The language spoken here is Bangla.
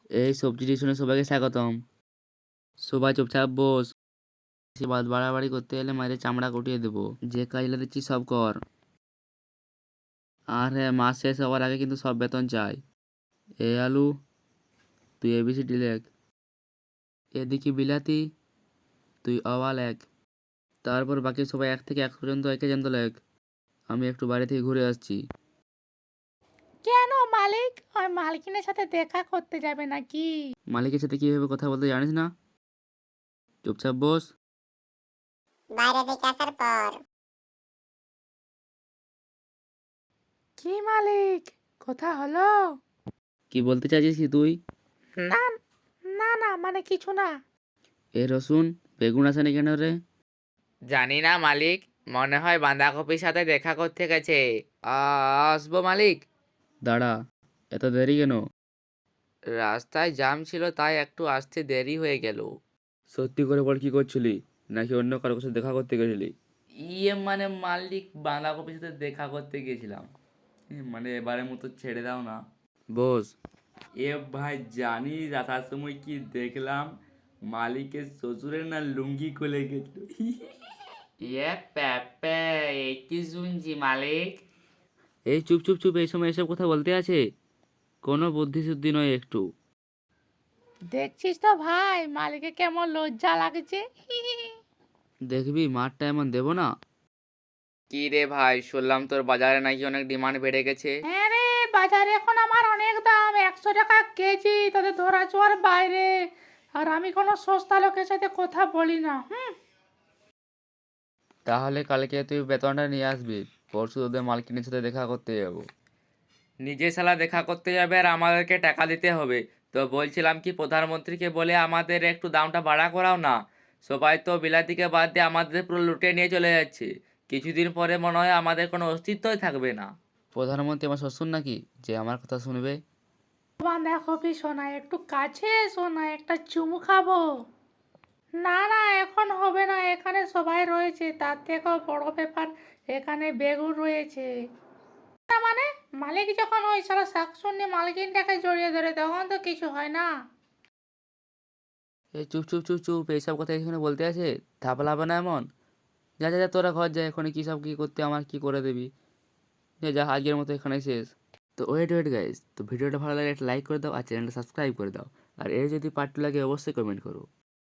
এই সবজি শুনে সবাইকে স্বাগতম। সবাই চুপচাপ বস। সে বাদ বাড়াবাড়ি করতে এলে মাঝে চামড়া কুটিয়ে দেবো। যে কাজটা দিচ্ছি সব কর। আর হ্যাঁ, মাস শেষ হওয়ার আগে কিন্তু সব বেতন চাই। এ আলু, তুই এবিসিডি লেখ। এদিকে বিলাতি, তুই অওয়াল এক। তারপর বাকি সবাই 1 থেকে 100 পর্যন্ত একে পর্যন্ত লেখ। আমি একটু বাইরে থেকে ঘুরে আসছি। কেন মালিক? ওই মালকিনের সাথে দেখা করতে যাবে নাকি? মালিকের সাথে কিভাবে কথা বলতে জানিস না? চুপচাপ বস। বাইরে থেকে আসার পর কি মালিক, কথা হলো? কি বলতে চাইছিস কি তুই? না, না না, মানে কিছু না। এ রসুন, বেগুন আসেনি কেন রে? জানি না মালিক, মনে হয় বাঁধাকপির সাথে দেখা করতে গেছে। আসবো মালিক। দাঁড়া, এত দেরি কেন? রাস্তায় জ্যাম ছিল তাই একটু আসতে দেরি হয়ে গেল। সত্যি করে বল, কি করছিলি? নাকি অন্য কারোর সাথে দেখা করতে গেছিলি? মানে মালিক, বাঁধাকপির সাথে দেখা করতে গেছিলাম। মানে এবারের মতো ছেড়ে দাও না। বস। ভাই, জানিস আসার সময় কি দেখলাম? মালিকের শ্বশুরের না লুঙ্গি খুলে গেছিল। প্যাপে, কি শুনছি মালিক? এই চুপ চুপ চুপ, এই সময় এসব কথা বলতে আছে? কোনো বুদ্ধি শুদ্ধি নয় একটু। দেখছিস তো ভাই, মালিকের কেমন লজ্জা লাগছে। দেখবি মারটা এমন দেবো না। কি রে ভাই, শুনলাম তোর বাজারে নাকি অনেক ডিমান্ড বেড়ে গেছে। হ্যাঁ রে, বাজারে এখন আমার অনেক দাম, 100 টাকা কেজি, তাদের ধরা ছোঁয়ার বাইরে। আর আমি কোনো সস্তা লোকের সাথে কথা বলি না। তাহলে কালকে তুই বেতনটা নিয়ে আসবি। পরশু তোদের মালকিনের সাথে দেখা করতে যাবো। নিজে শালা দেখা করতে যাবে আর আমাদেরকে টাকা দিতে হবে। তো বলছিলাম কি, প্রধানমন্ত্রীকে বলে আমাদের একটু দামটা বাড়া করাও না। সবাই তো বিলাতিকে বাদ দিয়ে আমাদের পুরো লুটে নিয়ে চলে যাচ্ছে। কিছুদিন পরে মনে হয় আমাদের কোনো অস্তিত্বই থাকবে না। প্রধানমন্ত্রী আমার শ্বশুর নাকি যে আমার কথা শুনবে? বাঁধাকপি সোনা, একটু কাছে সোনা, একটা চুমু খাবো। না না, এখন হবে না, এখানে সবাই রয়েছে, তার থেকেও বড় ব্যাপার, এখানে বেগুন রয়েছে। না মানে, মালিক যখন ওই সারা শাকসুন্নি মালকিনটাকে জড়িয়ে ধরে তখন তো কিছু হয় না। এই চুপ চুপ চুপ চুপ, এইসব কথা এখানে বলতে আছে? থাপলাবে না এমন। যা যা যা, তোরা ঘর যা, এখানে কী সব কী করতে আমার কি করে দিবি। যা যা, আজকের মতো এখানে শেষ। তো ওয়েট ওয়েট গাইস, তো ভিডিওটা ভালো লাগে একটা লাইক করে দাও আর চ্যানেলটা সাবস্ক্রাইব করে দাও। আর এর যদি পার্ট 2 লাগে অবশ্যই কমেন্ট করো।